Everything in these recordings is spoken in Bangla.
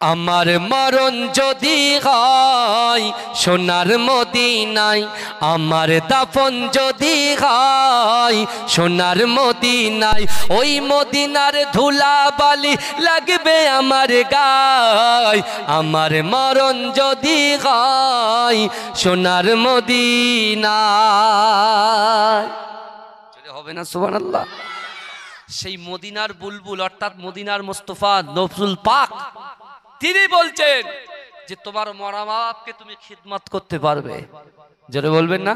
আমার মরণ যদি হয় সোনার মদিনায়, আমার দাফন যদি হয় সোনার মদিনায়, ওই মদিনার ধুলা বালি লাগবে আমার গায়। আমার মরণ যদি হয় সোনার মদিনায়, হবে না সুবহানাল্লাহ? সেই মদিনার বুলবুল অর্থাৎ মদিনার মুস্তাফা নবুল পাক তিনি বলছেন যে তোমার মরা বাপকে তুমি খিদমত করতে পারবে। জোরে বলবেন না?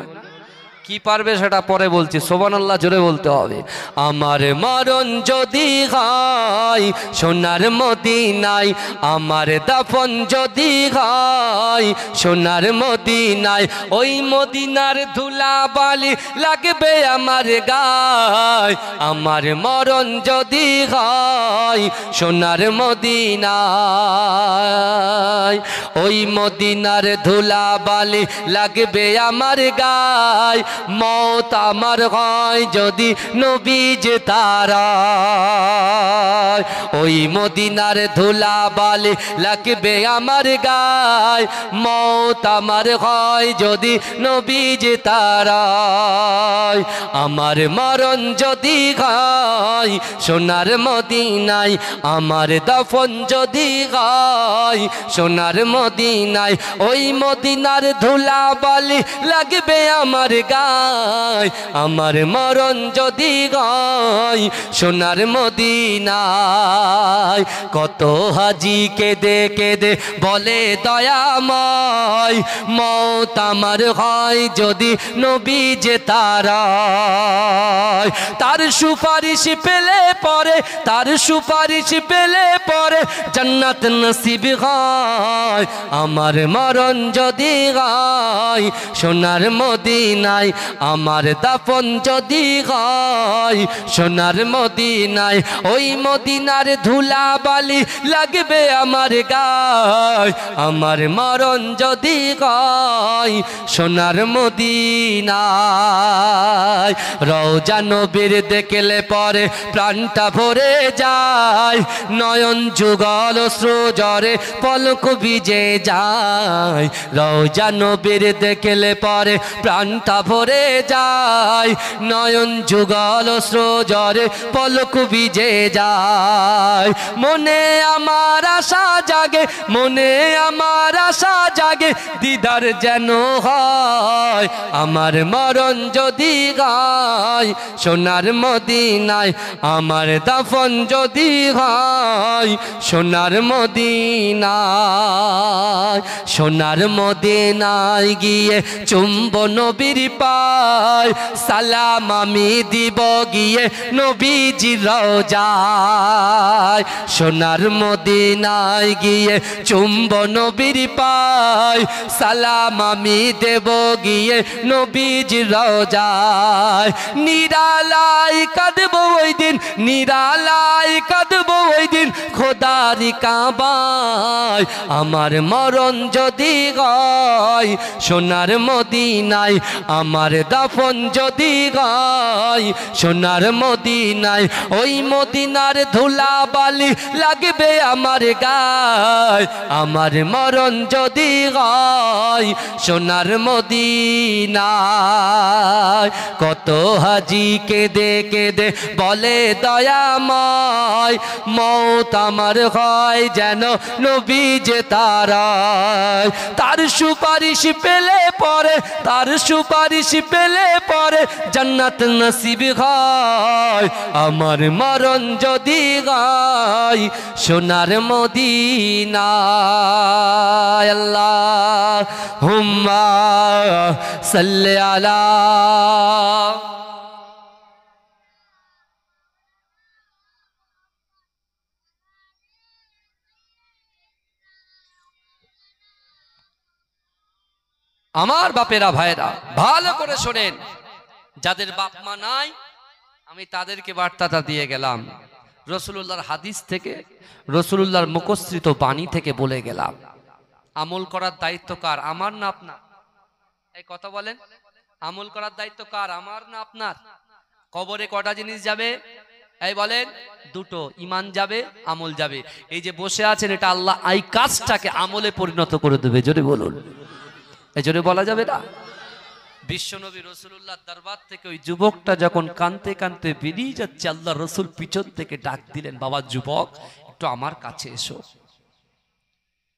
কি পারবে সেটা পরে বলছি, সুবহানাল্লাহ জোরে বলতে হবে। আমার মরণ যদি হয় সোনার মদিনায়, আমার দাফন যদি হয় সোনার মদিনায়, ওই মদিনার ধুলা বালি লাগবে আমার গায়। আমার মরণ যদি হয় সোনার মদিনায়, ওই মদিনার ধুলা বালি লাগবে আমার গায়। মওত আমার হয় যদি নবীজি তারায়, ওই মদিনার ধুলা বালি লাগবে আমার গায়। মওত আমার হয় যদি নবীজি তারায়, আমার মরণ যদি হয় সোনার মদিনায়, আমার দাফন যদি হয় সোনার মদিনায়, ওই মদিনার ধুলা বালি লাগবে আমার গায়। আমার মরণ যদি হয় সোনার মদিনায়, কত হাজি কেঁদে কেঁদে বলে দয়াময়, মওত আমার হয় যদি নবীজি তারায়। তার সুপারিশ পেলে পরে, তার সুপারিশ পেলে পরে জান্নাত নসিব হয়। আমার মরণ যদি হয় সোনার মদিনায়, আমার দাফন যদি হয় সোনার মদিনায়, ওই মদিনার ধুলা বালি লাগবে আমার গায়। আমার মরণ যদি হয় সোনার মদিনায়, রওজা নবীর দেখলে পরে প্রাণটা ভরে যায়, নয়ন যুগল অশ্রু ঝরে পলক ভিজে যায়। রওজা নবীর দেখলে পরে প্রাণটা ভরে যায়, নয়ন যুগল অশ্রু ঝরে পলক ভিজে যায়। মনে আমার আশা জাগে, মনে আমার আশা জাগে, দিদার যেন হয়। আমার মরণ যদি হয় সোনার মদিনায়, আমার দাফন যদি হয় সোনার মদিনায়। সোনার মদিনায় গিয়ে চুম্ব নবীর পায়, সালাম আমি দিব গিয়ে নবীজির রওজায়। সোনার মদিনায় গিয়ে চুম্ব নবীর পায়, সালাম আমি দেব গিয়ে নবীজির রওজায়। নিরালাই কাঁদবো ওই দিন, নিরালাই কাঁদবো ওই দিন খোদারি কাবায়। আমার মরণ যদি হয় সোনার মদিনায়, আমার দাফন যদি হয় সোনার মদিনায়, ওই মদিনার ধুলা বালি লাগবে আমার গায়। আমার মরণ যদি হয় সোনার মদিনায়, কত হাজি কেঁদে কেঁদে বলে দয়াময়, মওত আমার হয় যেন নবীজি তারায়। তার সুপারিশ পেলে পরে, তার সুপারিশ পেলে পরে জান্নাত নসিব হয়। আমার মরণ যদি হয় সোনার মদিনায়। আল্লাহুম্মা সাল্লি আলা। আমার বাপেরা ভাইরা ভালো করে শোনেন, যাদের বাপ মা নাই আমি তাদেরকে বার্তাটা দিয়ে গেলাম, রাসূলুল্লাহর হাদিস থেকে, রাসূলুল্লাহর মুখস্থৃত বাণী থেকে বলে গেলাম। আমল করার দায়িত্ব কার? আমার না আপনার? এই কথা বলেন, আমল করার দায়িত্ব কার? আমার না আপনার? কবরে কটা জিনিস যাবে? এই বলেন দুটো, ইমান যাবে আমল যাবে। এই যে বসে আছেন এটা আল্লাহ এই কাজটাকে আমলে পরিণত করে দেবে, জোরে বলুন। এই জোরে বলা যাবে না? বিশ্বনবী রাসূলুল্লাহ দরবার থেকে ওই যুবকটা যখন কাঁদতে কাঁদতে বেরিয়ে যাচ্ছে, আল্লাহ রাসূল পিছন থেকে ডাক দিলেন, বাবা যুবক একটু আমার কাছে এসো।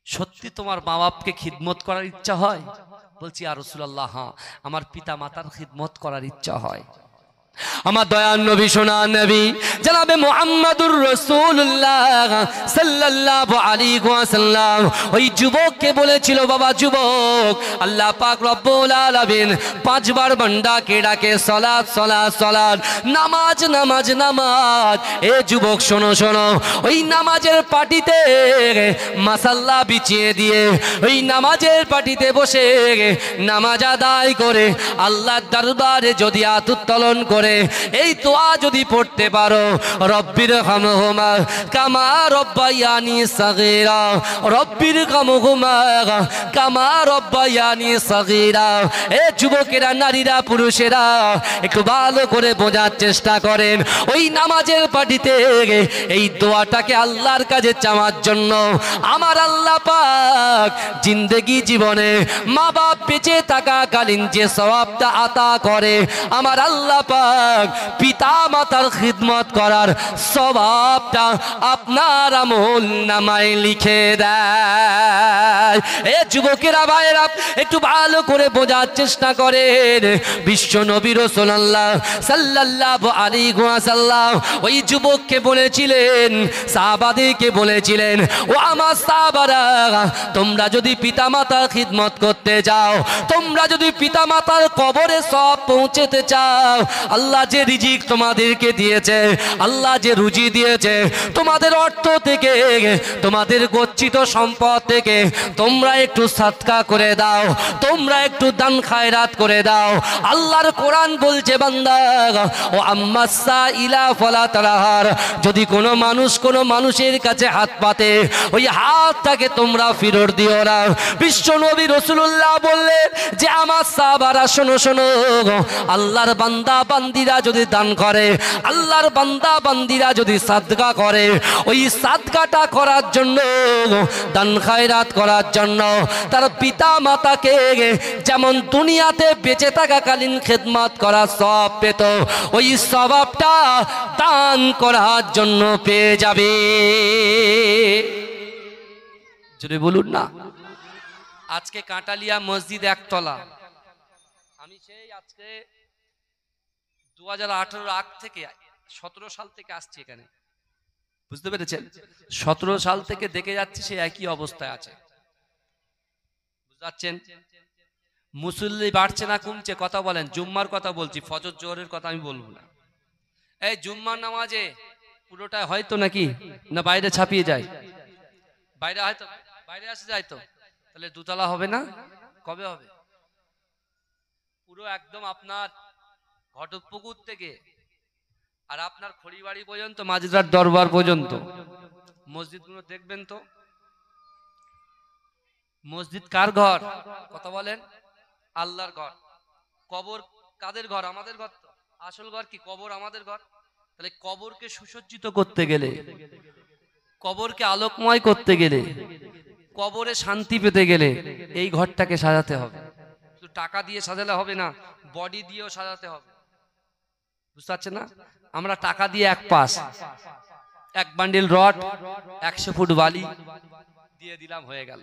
সত্যি তোমার মা বাপকে খিদমত করার ইচ্ছা হয়? বলছি ইয়া রাসূলুল্লাহ, হ্যাঁ আমার পিতা মাতার খিদমত করার ইচ্ছা হয়। আমার দয়ার নবী সোনার নবী জনাবে মুহাম্মদুর রাসূলুল্লাহ সাল্লাল্লাহু আলাইহি ওয়াসাল্লাম ওই যুবককে বলেছিল, বাবা যুবক, আল্লাহ পাক রব্বুল আলামিন পাঁচবার বান্দাকে ডাকে সালাত সালাত সালাত, নামাজ নামাজ নামাজ। এ যুবক শোনো শোনো, ওই নামাজের পাটিতে মাসাল্লা বিছিয়ে দিয়ে ওই নামাজের পাটিতে বসে নামাজ আদায় করে আল্লাহর দরবারে যদি হাত উত্তোলন করে এই দোয়া যদি পড়তে পারো, রব্বির হামহুমা কামা রব্বায়ানি সাগীরা, রব্বির হামহুমা কামা রব্বায়ানি সাগীরা। এ যুবকেরা, নারীরা, পুরুষেরা একটু ভালো করে বোঝার চেষ্টা করেন। ওই নামাজের পাটিতে এই দোয়াটাকে আল্লাহর কাছে চাওয়ার জন্য আমার আল্লাহ পাক জিন্দেগি জীবনে মা বাপ বেঁচে থাকাকালীন যে সওয়াবটা আতা করে, আমার আল্লাহ পাক পিতা মাতার খিদমত করার সওয়াবটা আপনার আমল নামায় লিখে দেয়। এ যুবকেরা ভাইরা একটু ভালো করে বোঝার চেষ্টা করেন। বিশ্ব নবী রাসূলুল্লাহ সাল্লাল্লাহু আলাইহি ওয়াসাল্লাম ওই যুবককে বলেছিলেন, সাহাবাদেরকে বলেছিলেন, ও আমার সাহাবারা, তোমরা যদি পিতা মাতার খিদমত করতে যাও, তোমরা যদি পিতা মাতার কবরে সব পৌঁছতে চাও, আল্লাহ যে রিজিক তোমাদেরকে দিয়েছে, আল্লাহ যে রুজি দিয়েছে, তোমাদের অর্থ থেকে, তোমাদের গচ্ছিত সম্পদ থেকে তোমরা একটু সাদকা করে দাও, তোমরা একটু দান খায়রাত করে দাও। আল্লাহর কোরআন বলছে, বান্দা ও আম্মাসা ইলা ফালা তারাহার, যদি কোনো মানুষ কোনো মানুষের কাছে হাত পাতে, ওই হাতটাকে তোমরা ফিরত দিও না। বিশ্ব নবী রাসূলুল্লাহ বললেন যে আমার সাহাবারা শোনো শোনো, আল্লাহর বান্দা বান্দিরা যদি দান করে, আল্লাহর বান্দা বান্দিরা যদি সাদকা করে, ওই সাদকাটা করার জন্য, দান খায়রাত করার জন্য তার পিতা মাতাকে যেমন দুনিয়াতে বেঁচে থাকাকালীন খেদমত করার সওয়াব পেত, ওই সওয়াবটা দান করার জন্য পেয়ে যাবে। যদি বলুন না, আজকে কাঁটালিয়া মসজিদ একতলা, আমি সেই আজকে 2018 আগ থেকে 17 সাল থেকে আসছি এখানে, বুঝতে পেরেছেন? 17 সাল থেকে দেখে যাচ্ছি সে একই অবস্থায় আছে, বুঝতে পারছেন? মুসল্লি বাড়ছে না কমছে? কথা বলেন। জুম্মার কথা বলছি, ফজর জোহরের কথা আমি বলবো না। এই জুম্মার নামাজে পুরোটাই হয়তো নাকি না বাইরে ছাপিয়ে যায়? বাইরে হয়তো বাইরে আসে যায় তো, তাহলে দুতলা হবে না? কবে হবে? পুরো একদম আপনার ঘটকপুকুর থেকে আর আপনার খড়িবাড়ি পর্যন্ত, মাঝরার দরবার পর্যন্ত মসজিদগুলো দেখবেন তো। মসজিদ কার ঘর? কথা বলেন। আল্লাহর ঘর। কবর কাদের ঘর? আমাদের ঘর তো। আসল ঘর কি? কবর আমাদের ঘর। তাহলে কবরকে সুসজ্জিত করতে গেলে, কবরকে আলোকময় করতে গেলে, কবরে শান্তি পেতে গেলে এই ঘরটাকে সাজাতে হবে। শুধু টাকা দিয়ে সাজালে হবে না, বডি দিয়েও সাজাতে হবে, বুঝতে পারছেন না? আমরা টাকা দিয়ে এক পাশ, এক বান্ডিল রড, 100 ফুট বালি দিয়ে দিলাম, হয়ে গেল।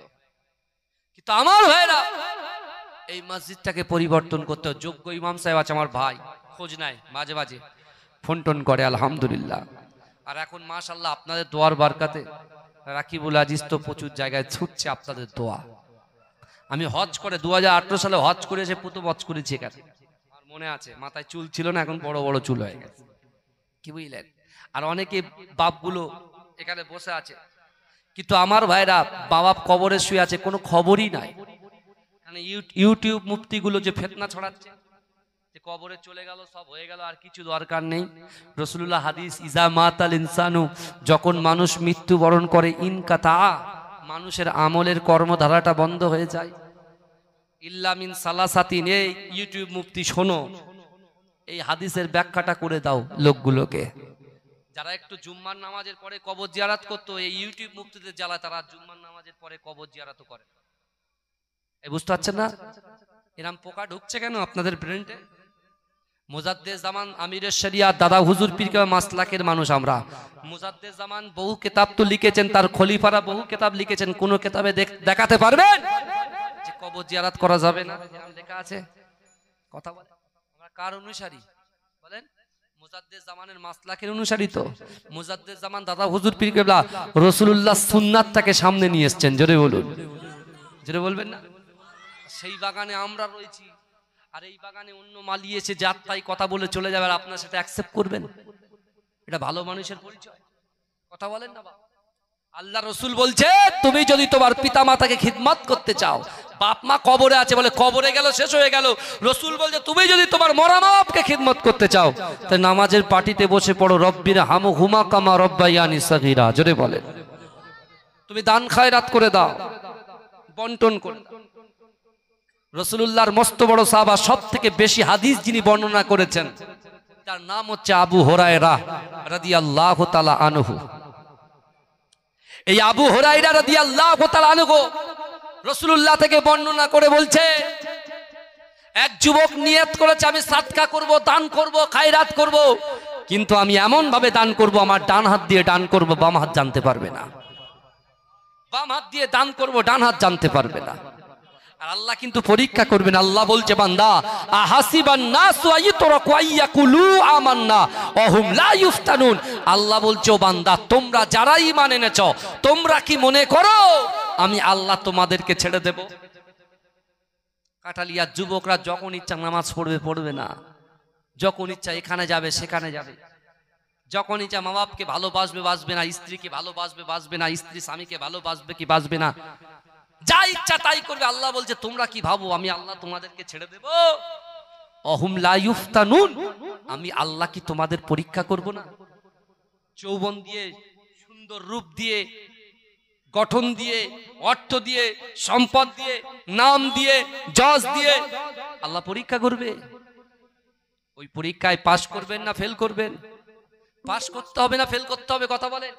কিন্তু আমার ভাইরা এই মসজিদটাকে পরিবর্তন করতে, যোগ্য ইমাম সাহেব আছে আমার ভাই, খোঁজ নাই, মাঝে মাঝে ফোন টোন করে, আলহামদুলিল্লাহ। আর এখন মাশাআল্লাহ আপনাদের দোয়ার বরকতে রাকিবুল আজিজ তো প্রচুর জায়গায় ছুটছে আপনাদের দোয়া। আমি হজ করে 2018 সালে হজ করে এসে প্রথম হজ করেছি এখানে, আর মনে আছে, মাথায় চুল ছিল না, এখন বড় বড় চুল হয়ে গেছে, কি বুঝলেন? আর অনেকে বাপগুলো এখানে বসে আছে, কিন্তু আমার ভাইরা বাবা কবরে শুয়ে আছে, কোনো খবরই নাই। ইউটিউব মুফতিগুলো যে ফিতনা ছড়াচ্ছে যে কবরে চলে গেল, সব হয়ে গেল, আর কিছু দরকার নেই। রাসূলুল্লাহ হাদিস, ইজা মাতাল ইনসানু, যখন মানুষ মৃত্যুবরণ করে, ইনকাতা, মানুষের আমলের কর্মধারাটা বন্ধ হয়ে যায়, ইল্লা মিন সালাসাতিন। এই ইউটিউব মুফতি শোনো, এই হাদিসের ব্যাখ্যাটা করে দাও লোকগুলোকে। যারা একটু জুম্মার নামাজের পরে কবর জিয়ারত করতো, এই ইউটিউব মুফতিদের জ্বালা তারা জুম্মার নামাজের পরে কবর জিয়ারত করে। এই বুঝতে পারছেন না এরকম পোকা ঢুকছে কেন আপনাদের ব্রেনটে? মুজাদ্দেদ জামান আমিরের শরিয়াত দাদা হুজুর পীর কে মাসলাকের মানুষ আমরা। মুজাদ্দেদ জামান বহু কিতাব তো লিখেছেন, তার খলিফারা বহু কিতাব লিখেছেন, কোন কিতাবে দেখাতে পারবেন যে কবর জিয়ারত করা যাবে না? এরকম লেখা আছে? কথা বলেন, আমরা কার অনুসারী বলেন? মুজাদ্দেদ জামানের মাসলাকের অনুসারী তো। মুজাদ্দেদ জামান দাদা হুজুর পীর কেবলা রাসূলুল্লাহ সুন্নাতটাকে সামনে নিয়ে এসেছেন। জোরে বলুন, জোরে বলবেন না? সেই বাগানে আমরা রয়েছি, আর এই বাগানে অন্য মালি এসে যার তাই কথা বলে চলে যাবে, আর আপনার সেটা অ্যাকসেপ্ট করবেন? এটা ভালো মানুষের পরিচয়? কথা বলেন না? আল্লাহ রসুল বলছে তুমি যদি তোমার পিতা মাতাকে খিদমত করতে চাও, বাপ মা কবরে আছে বলে কবরে গেল, শেষ হয়ে গেল। রসুল বলছে তুমি যদি তোমার মরা বাপকে খিদমত করতে চাও, তাই নামাজের পাটিতে বসে পড়ো, রব্বির হামহুমা কামা রব্বায়ানি সগীরা। জোরে বলেন। তুমি দান খায়রাত করে দাও, বন্টন করে দাও। রাসূলুল্লাহর মস্ত বড় সাহাবা, সব থেকে বেশি হাদিস যিনি বর্ণনা করেছেন, তার নাম হচ্ছে আবু হুরায়রা রাদিয়াল্লাহু তাআলা আনহু। এই আবু হুরায়রা রাদিয়াল্লাহু তাআলা আনহু রাসূলুল্লাহ থেকে বর্ণনা করে বলছে, এক যুবক নিয়ত করেছে আমি সাদকা করব, দান করব, খায়রাত করব, কিন্তু আমি এমন ভাবে দান করব আমার ডান হাত দিয়ে দান করব, বাম হাত জানতে পারবে না। বাম হাত দিয়ে দান করব, ডান হাত জানতে পারবে না। আর আল্লাহ কিন্তু পরীক্ষা করবেন। আল্লাহ বলছে বান্দা আহাসিবান নাসু আইতরাকু আইয়াকুলু আমান্না ওয়া হুম লা ইফতানুন। আল্লাহ বলছে ও বান্দা তোমরা যারা ঈমান এনেছো, তোমরা কি মনে করো আমি আল্লাহ তোমাদেরকে ছেড়ে দেব? কাঠালিয়ার যুবকরা যখন ইচ্ছা নামাজ পড়বে, পড়বে না, যখন ইচ্ছা এখানে যাবে সেখানে যাবে, যখন ইচ্ছা মা বাপকে ভালোবাসবে, বাসবে না, স্ত্রীকে ভালোবাসবে, বাসবে না, স্ত্রী স্বামীকে ভালোবাসবে কি বাসবে না, যা ইচ্ছা তাই করবে। আল্লাহ বলছে তোমরা কি ভাবো আমি আল্লাহ তোমাদেরকে ছেড়ে দেব? অহুম লা ইফতানুন, আমি আল্লাহ কি তোমাদের পরীক্ষা করব না? যৌবন দিয়ে, সুন্দর রূপ দিয়ে, গঠন দিয়ে, অর্থ দিয়ে, সম্পদ দিয়ে, নাম দিয়ে, যশ দিয়ে আল্লাহ পরীক্ষা করবে। ওই পরীক্ষায় পাশ করবেন না ফেল করবেন? পাশ করতে হবে না ফেল করতে হবে? কথা বলেন।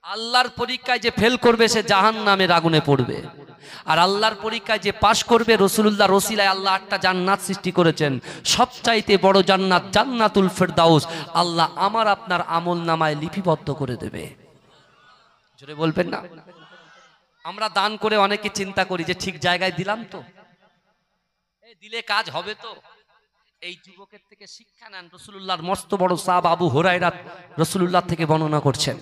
আল্লাহর পরীক্ষায় যে ফেল করবে সে জাহান্নামের আগুনে পড়বে, আর আল্লাহর পরীক্ষায় যে পাশ করবে, রাসূলুল্লাহর ওসিলায় আল্লাহ 8টা জান্নাত সৃষ্টি করেছেন, সবচাইতে বড় জান্নাত জান্নাতুল ফেরদাউস আল্লাহ আমার আপনার আমল নামায় লিপিবদ্ধ করে দেবে। জোরে বলবেন না? আমরা দান করে অনেকে চিন্তা করি যে ঠিক জায়গায় দিলাম তো, এই দিলে কাজ হবে তো। এই যুবকের থেকে শিক্ষা নেন। রাসূলুল্লাহর মস্ত বড় সাহাবা আবু হুরায়রা রাসূলুল্লাহ থেকে বর্ণনা করছেন।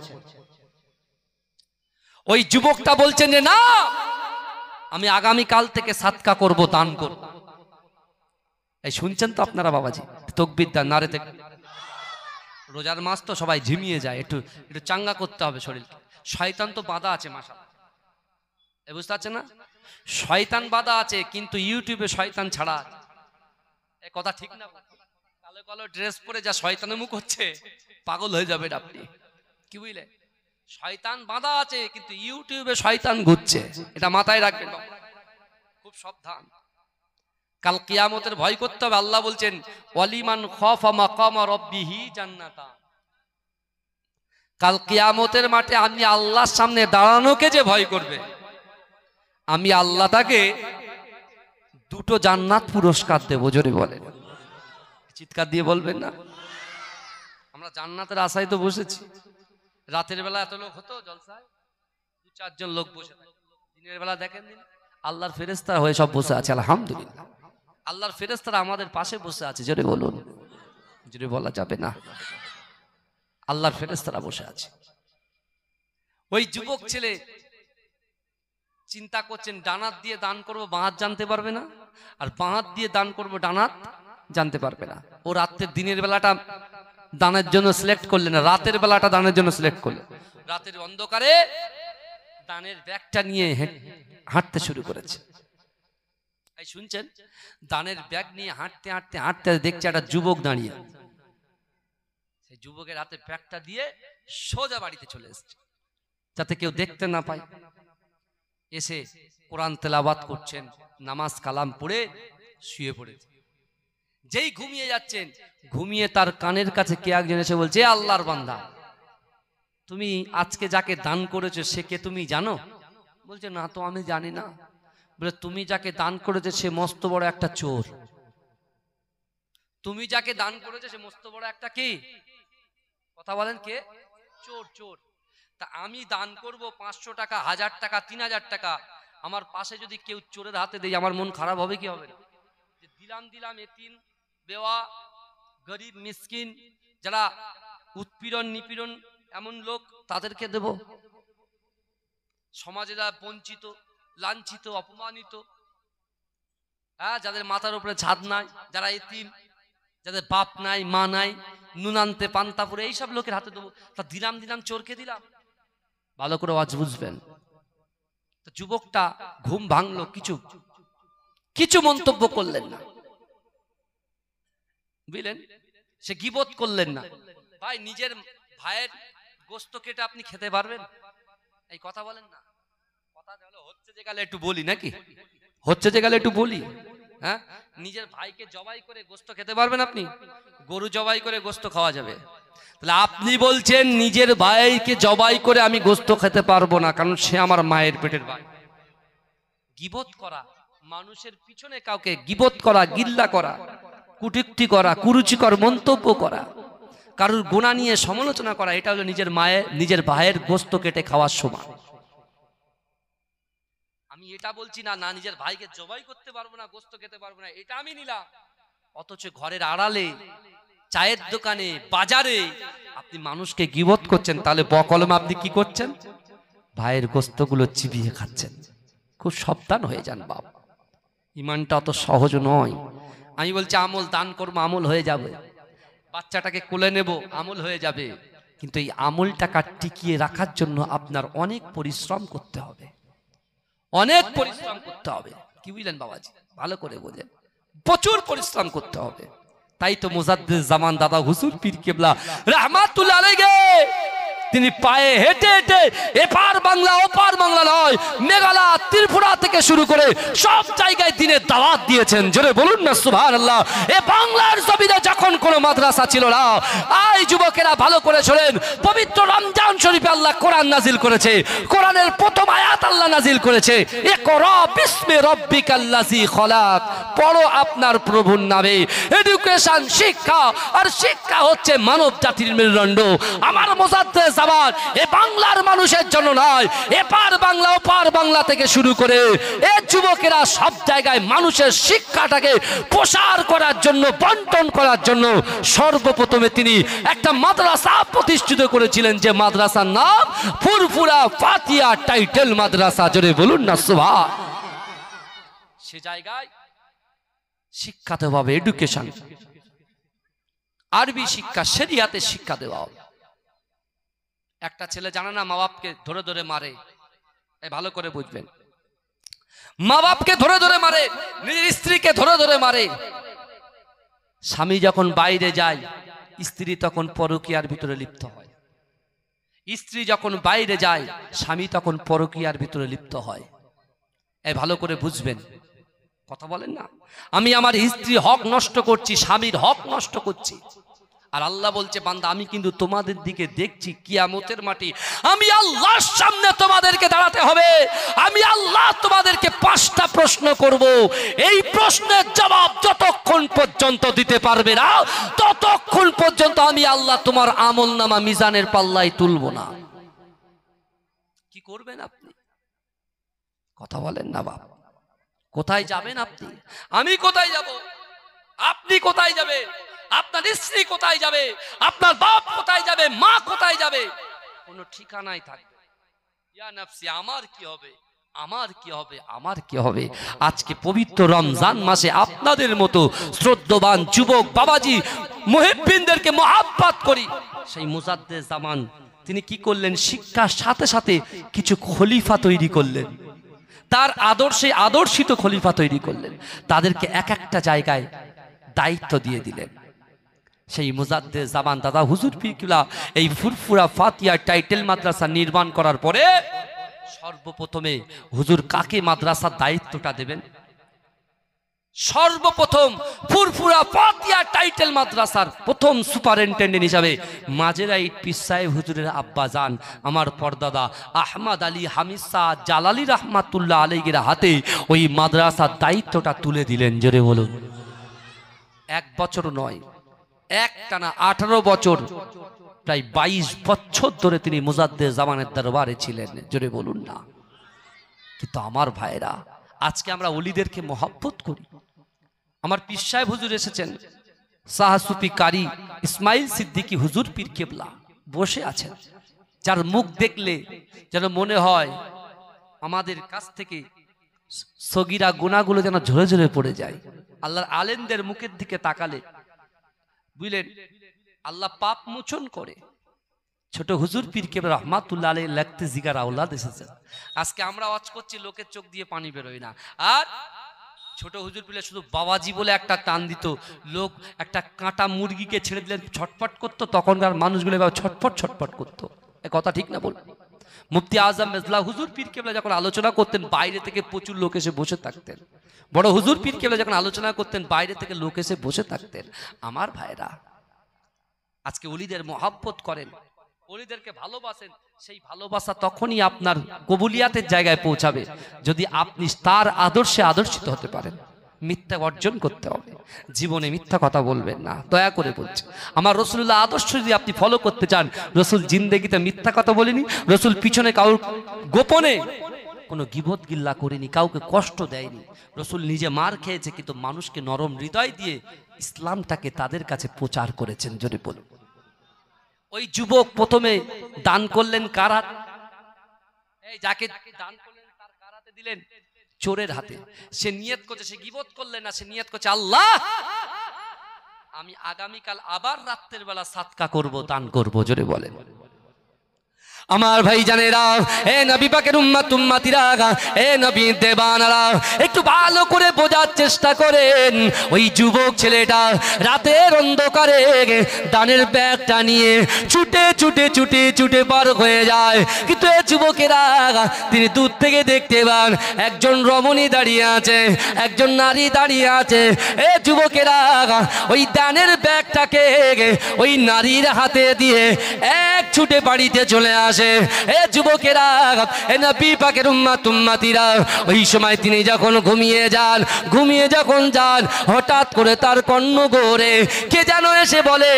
ওই যুবকটা বলছেন যে না, আমি আগামী কাল থেকে সাদকা করব, দান করব। এই শুনছেন তো আপনারা বাবাজি? তাকবীর দেন, নারে তাকবীর। রোজার মাস তো সবাই ঝিমিয়ে যায়, একটু একটু চাঙ্গা করতে হবে শরীরকে। শয়তান তো বাধা আছে মাশাআল্লাহ, এই বুঝতে পারছেন না? শয়তান বাধা আছে, কিন্তু ইউটিউবে শয়তান ছাড়া আছে। এই কথা ঠিক না? কালো কালো ড্রেস পরে যা শয়তানের মুখ হচ্ছে, পাগল হয়ে যাবেন আপনি। কি বুঝলে? শয়তান বাঁধা আছে, কিন্তু ইউটিউবে শয়তান ঘুরছে, এটা মাথায় রাখবেন, খুব সাবধান। কাল কিয়ামতের ভয় করতে হবে। আল্লাহ বলছেন ওয়ালিমান খাফা মাকামা রাব্বিহি জান্নাতান। কাল কিয়ামতের মাঠে আমি আল্লাহর সামনে দাঁড়ানোকে যে ভয় করবে, আমি আল্লাহ তাকে 2টো জান্নাত পুরস্কার দেব। জোরে বলেন, চিৎকার দিয়ে বলবেন না? আমরা জান্নাতের আশায় তো বসেছি। রাতের বেলা এত লোক হতো জলসায়, 2-4 জন লোক বসে থাকে। দিনের বেলা দেখেন দিন আল্লাহর ফেরেশতারা হয়ে সব বসে আছে। আলহামদুলিল্লাহ, আল্লাহর ফেরেশতারা আমাদের পাশে বসে আছে। জোরে বলুন, জোরে বলা যাবে না। আল্লাহর ফেরেশতারা বসে আছে। ওই যুবক ছেলে চিন্তা করছেন ডান হাত দিয়ে দান করবো, বাঁ হাত জানতে পারবে না, আর বাঁ হাত দিয়ে দান করবো, ডান হাত জানতে পারবে না। ও রাতের দিনের বেলাটা দানের জন্য সিলেক্ট করলেন না, রাতের বেলাটা দানের জন্য সিলেক্ট করলেন। রাতের অন্ধকারে দানের ব্যাগটা নিয়ে হাঁটতে শুরু করেছে। এই শুনছেন, দানের ব্যাগ নিয়ে হাঁটতে হাঁটতে হাঁটতে দেখছে একটা যুবক দাঁড়িয়ে। সেই যুবকের হাতে ব্যাগটা দিয়ে সোজা বাড়িতে চলে এসেছে, যাতে কেউ দেখতে না পায়। এসে কোরআন তেলাওয়াত করছেন, নামাজ কালাম পড়ে শুয়ে পড়েছে। যেই ঘুমিয়ে যাচ্ছেন, ঘুমিয়ে তার কানের কাছে কে একজন এসে বলছে আল্লাহর বান্দা তুমি আজকে যাকে দান করেছো সে কে তুমি জানো? বলছে না তো আমি জানি না। বলে তুমি যাকে দান করেছো সে মস্ত বড় একটা চোর। তুমি যাকে দান করেছো সে মস্ত বড় একটা কি, কথা বলেন, কে? চোর। চোর। তা আমি দান করব 500 টাকা, 1000 টাকা, 3000 টাকা, আমার পাশে যদি কেউ চোরের হাতে দেয় আমার মন খারাপ হবে কি হবে না? যে দিলাম এতিম বেওয়া গরিব মিসকিন যারা উৎপীড়ন নিপীড়ন এমন লোক তাদেরকে দেব। সমাজে যারা বঞ্চিত লাঞ্ছিত অপমানিত, হ্যাঁ, যাদের মাথার উপরে ছাদ নাই, যারা এতিম, যাদের বাপ নাই মা নাই, নুনান্তে পান্তাপুরে, এইসব লোকের হাতে দেবো। তা দিলাম চোরকে দিলাম। ভালো করে আওয়াজ বুঝবেন। তো যুবকটা ঘুম ভাঙলো, কিছু মন্তব্য করলেন না, বুঝলেন? সে গীবত করলেন না। ভাই, নিজের ভাইয়ের গোস্ত কেটে আপনি খেতে পারবেন? এই কথা বলেন না। কথা হচ্ছে যে গেলে একটু বলি নাকি, হচ্ছে যে গেলে একটু বলি। হ্যাঁ, নিজের ভাইকে জবাই করে গোস্ত খেতে পারবেন আপনি? গরু জবাই করে গোস্ত খাওয়া যাবে। তাহলে আপনি বলছেন নিজের ভাইকে জবাই করে আমি গোস্ত খেতে পারবো না, কারণ সে আমার মায়ের পেটের ভাই। গীবত করা, মানুষের পিছনে কাউকে গীবত করা, গিল্লা করা, কুটিক্তি করা, কুরুচিকর মন্তব্য করা, কারোর গুনাহ নিয়ে সমালোচনা করা, এটা হলো নিজের ভাইয়ের গোস্ত কেটে খাওয়ার সমান। আমি এটা বলছি না নিজের ভাইকে জবাই করতে পারবো না, গোস্ত খেতে পারবো না, এটা আমি নিলাম। অথচ ঘরের আড়ালে, চায়ের দোকানে, বাজারে আপনি মানুষকে গীবত করছেন, তাহলে বকলমে আপনি কি করছেন? ভাইয়ের গোস্তগুলো চিবিয়ে খাচ্ছেন। খুব সাবধান হয়ে যান বাপ, ইমানটা অত সহজ নয়। আমি বলছি আমল দান করবো, আমল হয়ে যাবে, বাচ্চাটাকে কোলে নেব, আমল হয়ে যাবে, কিন্তু এই আমলটাকে টিকিয়ে রাখার জন্য আপনার অনেক পরিশ্রম করতে হবে, অনেক পরিশ্রম করতে হবে। কি বুঝলেন বাবাজি? ভালো করে বোঝেন, প্রচুর পরিশ্রম করতে হবে। তাই তো মুজাদ্দিদ জামান দাদা হুজুর পীর কেবলা রাহমাতুল্লাহ আলাইহি তিনি পায়ে হেঁটে হেঁটে এপার বাংলা ওপার বাংলা নয়, মেঘালয় ত্রিপুরা থেকে শুরু করে সব জায়গায় দিনের দাওয়াত দিয়েছেন। জোরে বলুন না সুবহানাল্লাহ। এ বাংলার জমিনে যখন কোনো মাদ্রাসা ছিল না, এই যুবকেরা ভালো করে শোনেন, পবিত্র রমজান শরীফে আল্লাহ কোরআন নাজিল করেছে। কোরআনের প্রথম আয়াত আল্লাহ নাজিল করেছে, ইকরা বিসমি রাব্বিকাল্লাযী খলাক, পড়ো আপনার প্রভুর নামে। এডুকেশন, শিক্ষা, আর শিক্ষা হচ্ছে মানব জাতির মেরুদণ্ড। আমার মুজাদ্দিদ জামান এ বাংলার মানুষের জন্য নয়, এপার বাংলা ওপার বাংলা থেকে শুরু করে এ যুবকেরা সব জায়গায় মানুষের শিক্ষাটাকে প্রসার করার জন্য, বন্টন করার জন্য সর্বপ্রথমে তিনি একটা মাদ্রাসা প্রতিষ্ঠিত করেছিলেন, যে মাদ্রাসার নাম ফুরফুরা ফাতিয়া টাইটেল মাদ্রাসা। জোরে বলুন না সুবহান। সে জায়গায় শিক্ষা দেওয়া হবে, এডুকেশন, আরবি শিক্ষা, শরিয়াতে শিক্ষা দেওয়া হবে। একটা ছেলে জানে না মা বাপকে ধরে ধরে মারে, ভালো করে বুঝবেন, মা বাপকে ধরে ধরে মারে, নিজের স্ত্রীকে ধরে ধরে মারে। স্বামী যখন বাইরে যায়, স্ত্রী তখন পরকীয়ার ভিতরে লিপ্ত হয়। স্ত্রী যখন বাইরে যায়, স্বামী তখন পরকীয়ার ভিতরে লিপ্ত হয়। ভালো করে বুঝবেন, কথা বলেন না। আমি আমার স্ত্রী হক নষ্ট করছি, স্বামীর হক নষ্ট করছি, আর আল্লাহ বলছে বান্দা আমি কিন্তু তোমাদের দিকে দেখছি। কিয়ামতের মাটি আমি আল্লাহর সামনে তোমাদেরকে দাঁড়াতে হবে। আমি আল্লাহ তোমাদেরকে 5টা প্রশ্ন করব। এই প্রশ্নের জবাব যতক্ষণ পর্যন্ত দিতে পারবে না, ততক্ষণ পর্যন্ত আমি আল্লাহ তোমার আমলনামা মিজানের পাল্লায় তুলব না। কি করবেন আপনি? কথা বলেন না বাবা। কোথায় যাবেন আপনি? আমি কোথায় যাব? আপনি কোথায় যাবে? আপনার স্ত্রী কোথায় যাবে? আপনার বাপ কোথায় যাবে? মা কোথায় যাবে? কোনো ঠিকানাই থাকবে। ইয়া নফসি, আমার কি হবে, আমার কি হবে, আমার কি হবে? আজকে পবিত্র রমজান মাসে আপনাদের মতো শ্রদ্ধবান যুবক বাবাজি মুহিব্বিনদেরকে মহাব্বত করি। সেই মুজাদ্দিদ জামান তিনি কি করলেন? শিক্ষার সাথে সাথে কিছু খলিফা তৈরি করলেন, তার আদর্শে আদর্শিত খলিফা তৈরি করলেন। তাদেরকে এক একটা জায়গায় দায়িত্ব দিয়ে দিলেন। সেই মুজাদ্দিদ জামান দাদা হুজুর পীর কেবলা এই ফুরফুরা ফাতিয়া টাইটেল মাদ্রাসা নির্মাণ করার পরে সর্বপ্রথমে হুজুর কাকে মাদ্রাসার দায়িত্বটা দেবেন? সর্বপ্রথম ফুরফুরা ফাতিয়া টাইটেল মাদ্রাসার প্রথম সুপারিনটেন্ডেন্ট হিসাবে মাজেরাইট পীর সাহেব হুজুরের আব্বাজান আমার পরদাদা আহমদ আলী হামিদ শাহ জালালি রহমাতুল্লাহ আলাইহির হাতে ওই মাদ্রাসার দায়িত্বটা তুলে দিলেন। জোরে বলুন। 1 বছর নয়, একটানা 18 বছর, প্রায় 22 বছর ধরে তিনি মুজাদ্দেদ জামানের দরবারে ছিলেন। জোরে বলুন না। কিন্তু আমার ভাইরা, আজকে আমরা ওলিদেরকে মহব্বত করি। আমার পীর সাহেব হুজুর এসেছেন, সাহাসুফি কারি ইসমাইল সিদ্দিকী হুজুর পীর কেবলা বসে আছেন, যার মুখ দেখলে যেন মনে হয় আমাদের কাছ থেকে সগীরা গুনাহগুলো যেন ঝরে ঝরে পড়ে যায়। আল্লাহর আলেমদের মুখের দিকে তাকালে বুঝলেন আল্লাহ পাপ মোচন করে। ছোট হুজুর পীর কেবলা রহমাতুল্লাহ আলাইহি লিখতে জিগার আওলাদ এসেছেন। আজকে আমরা ওয়াজ করছি, লোকের চোখ দিয়ে পানি বেরোয় না। আর ছোট হুজুর পিলে শুধু বাবাজি বলে একটা টান দিত, লোক একটা কাঁটা মুরগিকে ছেড়ে দিলেন ছটফট করতো, তখনকার মানুষগুলো এবার ছটফট ছটফট করতো। এ কথা ঠিক না বল? মুফতি আজম মেজলা হুজুর পীর কেবলা যখন আলোচনা করতেন, বাইরে থেকে প্রচুর লোক এসে বসে থাকতেন। বড় হুজুর পীর কেবলা যখন আলোচনা করতেন, বাইরে থেকে লোক এসে বসে থাকতেন। আমার ভাইরা, আজকে ওলিদের মহব্বত করেন, ওলিদেরকে ভালোবাসেন, সেই ভালোবাসা তখনই আপনার কবুলিয়াতের জায়গায় পৌঁছাবে যদি আপনি তার আদর্শে আদর্শিত হতে পারেন। মিথ্যা অর্জন করতে হবে, জীবনে মিথ্যা কথা বলবেন না, দয়া করে বলছি। আমার রসুল্লাহ আদর্শ যদি আপনি ফলো করতে চান, রসুল জিন্দেগিতে মিথ্যা কথা বলেনি, রসুল পিছনে কাউর গোপনে কোনো গিবত গিল্লা করেনি, কাউকে কষ্ট দেয়নি। রসুল নিজে মার খেয়েছে, কিন্তু মানুষকে নরম হৃদয় দিয়ে ইসলামটাকে তাদের কাছে প্রচার করেছেন। যদি বলুন, ওই যুবক প্রথমে দান করলেন কার হাতে? এই যাকে দান করলেন তার কার হাতে দিলেন? চোরের হাতে। সে নিয়ত করছে, সে গীবত করলেন না, সে নিয়ত করছে আল্লাহ আমি আগামীকাল আবার রাতের বেলা সাদকা করব, দান করব। জোরে বলেন। আমার ভাই জানেরা, এ নবী পাকের উম্মত উম্মতিরা, এ নবী দেবানারা, একটু ভালো করে বোঝার চেষ্টা করেন। ওই যুবক ছেলেটা রাতের অন্ধকারে দানের ব্যাগটা নিয়ে ছুটে ছুটে ছুটে ছুটে পার হয়ে যায়। কিন্তু এই যুবকেরা তিনি দূর থেকে দেখতে পান একজন রমণী দাঁড়িয়ে আছে, একজন নারী দাঁড়িয়ে আছে। এ যুবকেরা ওই দানের ব্যাগটাকে ওই নারীর হাতে দিয়ে এক ছুটে বাড়িতে চলে আসে। এ যুবকেরা, এ নবী পাকের উম্মত উম্মতিরা, ওই সময় তিনি যখন ঘুমিয়ে যখন যান, হঠাৎ করে তার কর্ণগোরে কে যেন এসে বলে,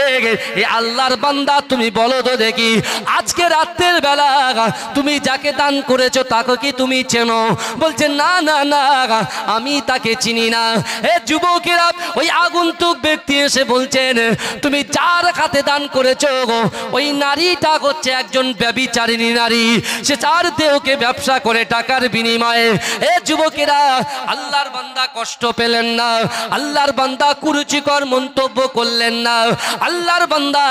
এ আল্লাহর বান্দা তুমি বলো তো দেখি, আজকে রাতের বেলা তুমি যাকে দান করেছো তাকে কি তুমি চেনো? বলছে না না না, আমি তাকে চিনি না। এ যুবকেরা, ওই আগন্তুক ব্যক্তি এসে বলছেন, তুমি যার হাতে দান করেছো ওই নারীটা হচ্ছে একজন ব্যভিচারিণী নারী, সে তার দেহকে ব্যবসা করে টাকার বিনিময়ে। এ যুবকেরা, আল্লাহর বান্দা কষ্ট পেলেন না, আল্লাহর বান্দা কুরুচিকর মন্তব্য করলেন না, আল্লাহর বান্দা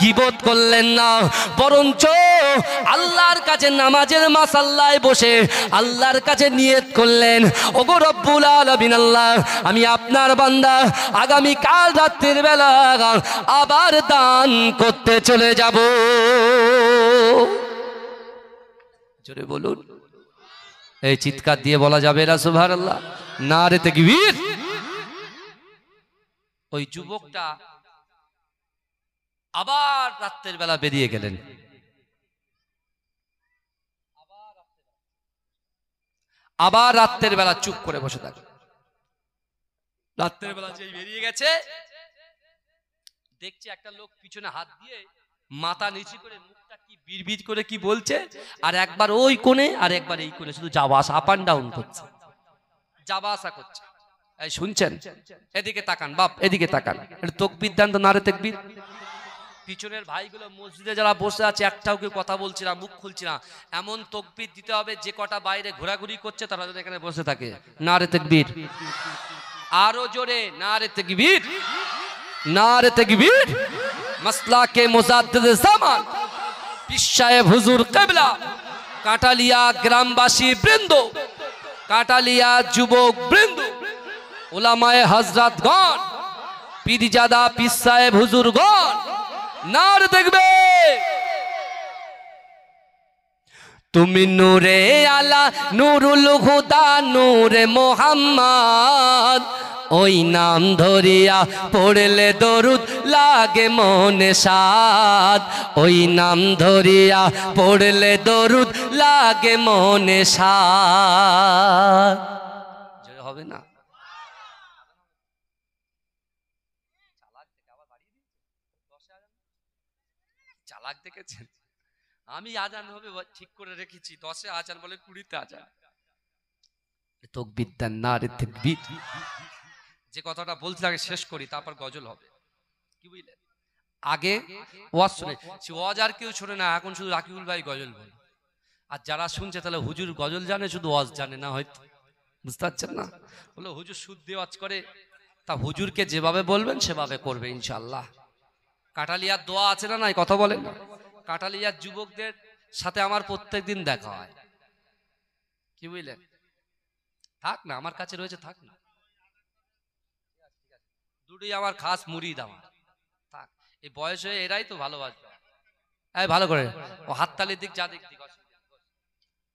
গীবত করলেন না, বরঞ্চ আল্লাহর কাছে নামাজের মাসাল্লায় বসে আল্লাহর কাছে নিয়ত করলেন, ওগো রব্বুল আলামিন আল্লাহ, আমি আপনার বান্দা আগামী কাল রাতের বেলা আবার দান করতে চলে যাব। জোরে বলুন। এই চিৎকার দিয়ে বলা যাবে না সুবহানাল্লাহ? নারে তাকবীর। ওই যুবকটা আবার রাতের বেলা বেরিয়ে গেলেন। আবার রাতের বেলা চুপ করে বসে থাকে। রাতের বেলা যেই বেরিয়ে গেছে, দেখছে একটা লোক পিছনে হাত দিয়ে মাথা নিচু করে মুখটা কি বিড়বিড় করে কি বলছে, আর একবার ওই কোণে আর একবার এই কোণে শুধু যাওয়া আসা, আপ অ্যান্ড ডাউন করছে, যাওয়া আসা করছে। এই শুনছেন? এদিকে তাকান বাপ, এদিকে তাকান, এটা তাকবীর দেন তো, নারে তাকবীর। পিছনের ভাইগুলো মসজিদে যারা বসে আছে একটাও কেউ কথা বলছে না, মুখ খুলছে না। এমন তাকবীর দিতে হবে যে কটা বাইরে ঘোরাঘুরি করছে তারা যেন এখানে বসে থাকে। নারে তাকবীর। আরো জোরে নারে তাকবীর, নারে তাকবীর। মাসলাকে মুজাদ্দিদ জামান পীর সাহেব হুজুর কিবলা, কাটালিয়া গ্রামবাসী বৃন্দ, কাটালিয়া যুবক বৃন্দ, উলামায়ে হযরতগণ, পীরজাদা পীর সাহেব হুজুরগণ, নারে তাকবীর। তুমি নূরে আলা নুরুল হুদা নূরে মোহাম্মদ, ওই নাম ধরিয়া পড়লে দরুদ লাগে মনে সাদ, ওই নাম ধরিয়া পড়লে দরুদ লাগে মনে সাদ। হবে না? চালাক দেখেছেন? আমি আজান হবে ঠিক করে রেখেছি, 10-এ আজান বলে 20-তে আজান। তাকবীর দেন, নারে তাকবীর। যে কথাটা বলতে আগে শেষ করি, তারপর গজল হবে। কি বুঝলেন? আগে ওয়াজ শুনে, সে ওয়াজ আর কেউ শোনে না, এখন শুধু রাকিবুল ভাই গজল বলে। আর যারা শুনছে তাহলে হুজুর গজল জানে, শুধু ওয়াজ জানে না হয়তো। বুঝতে পারছেন না? বলে হুজুর শুদ্ধ ওয়াজ করে, তা হুজুরকে যেভাবে বলবেন সেভাবে করবে ইনশাআল্লাহ। কাটালিয়ার দোয়া আছে না নাই? কথা বলেন। কাটালিয়ার যুবকদের সাথে আমার প্রত্যেকদিন দেখা হয়। কি বুঝলেন? থাক না, আমার কাছে রয়েছে, থাক না। দুটোই আমার খাস মুরিদ আমার। থাক, এই বয়স হয়ে এরাই তো ভালোবাসবে। এই ভালো করে ও হাততালির দিক, যা দিক দিক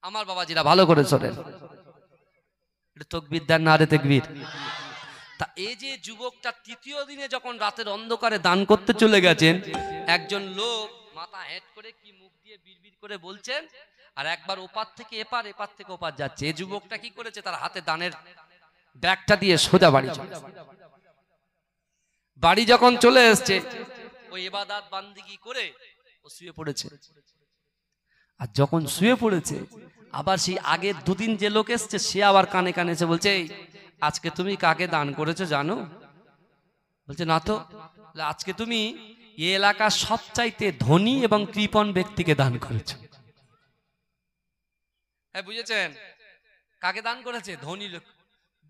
আমার বাবাজিরা ভালো করে শোনেন। তাকবীর দেন, নারে তাকবীর। তা এই যে যুবকটা তৃতীয় দিনে যখন রাতের অন্ধকারে দান করতে চলে গেছেন, একজন লোক মাথা হেট করে কি মুখ দিয়ে বিড়বিড় করে বলছেন, আর একবার ওপার থেকে এপার, এপার থেকে ওপার যাচ্ছে। এই যুবকটা কি করেছে, তার হাতে দানের ব্যাগটা দিয়ে সোজা বাড়ি চলে। বাড়ি যখন চলে এসছে, ওই ইবাদত বান্দিগি করে ও শুয়ে পড়েছে। আর যখন শুয়ে পড়েছে, আবার সেই আগের দুদিন যে লোক এসছে, সে আবার কানে কানে এসে বলছে, আজকে তুমি কাকে দান করেছো জানো? বলছে না তো। আজকে তুমি এই এলাকার সবচাইতে ধনী এবং কৃপণ ব্যক্তিকে দান করেছো। হ্যাঁ, বুঝেছেন? কাকে দান করেছে? ধনী লোক,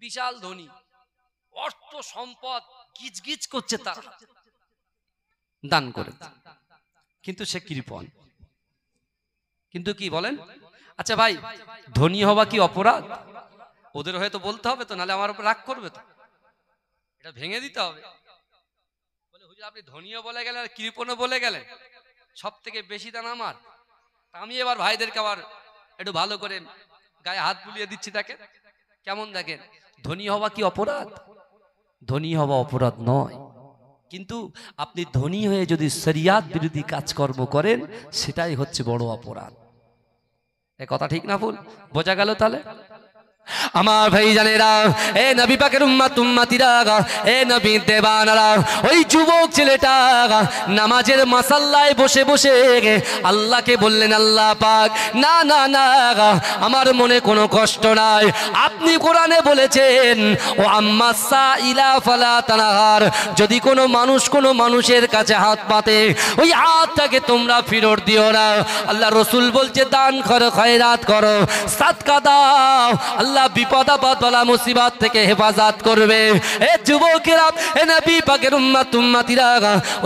বিশাল ধনী, অর্থ সম্পদ গিজগিজ করছে, তার দান করেছে, কিন্তু সে কৃপণ। কিন্তু কি বলেন? আচ্ছা ভাই, ধনী হওয়া কি অপরাধ? ওদের হয়তো বলতে হবে তো, নাহলে আমার উপর রাগ করবে তো, এটা ভেঙে দিতে হবে। বলে হুজুর আপনি ধনীও বলে গেলেন আর কৃপণও বলে গেলেন, সব থেকে বেশি দান আমার। আমি এবার ভাইদেরকে আবার একটু ভালো করে গায়ে হাত বুলিয়ে দিচ্ছি। দেখেন কেমন, দেখেন ধনী হওয়া কি অপরাধ? ধনী হওয়া অপরাধ নয়, কিন্তু আপনি ধনী হয়ে যদি শরিয়াত বিরোধী কাজকর্ম করেন, সেটাই হচ্ছে বড় অপরাধ। এ কথা ঠিক না ভুল? বোঝা গেল তাহলে? আমার ভাই জানেরা, এ নবী পাকের উম্মত উম্মতিরা, এ নবী দেবানারা, ওই যুবক ছেলেটা নামাজের মাসাল্লায় বসে বসে আল্লাহকে বললেন, আল্লাহ পাক, না না না, আমার মনে কোনো কষ্ট নাই। আপনি কোরআনে বলেছেন, ও আম্মা সাইলা ফালা তানহার, যদি কোনো মানুষ কোনো মানুষের কাছে হাত পাতে, ওই হাতটাকে তোমরা ফেরত দিও না। আল্লাহ রসুল বলছে, দান করো, খয়রাত করো, সাদকা দাও, আল্লাহ বিপদ আপদ বালা মুসিবত থেকে হেফাজত করবে। এ যুবকেরা, এ নবী পাকের উম্মত উম্মতিরা,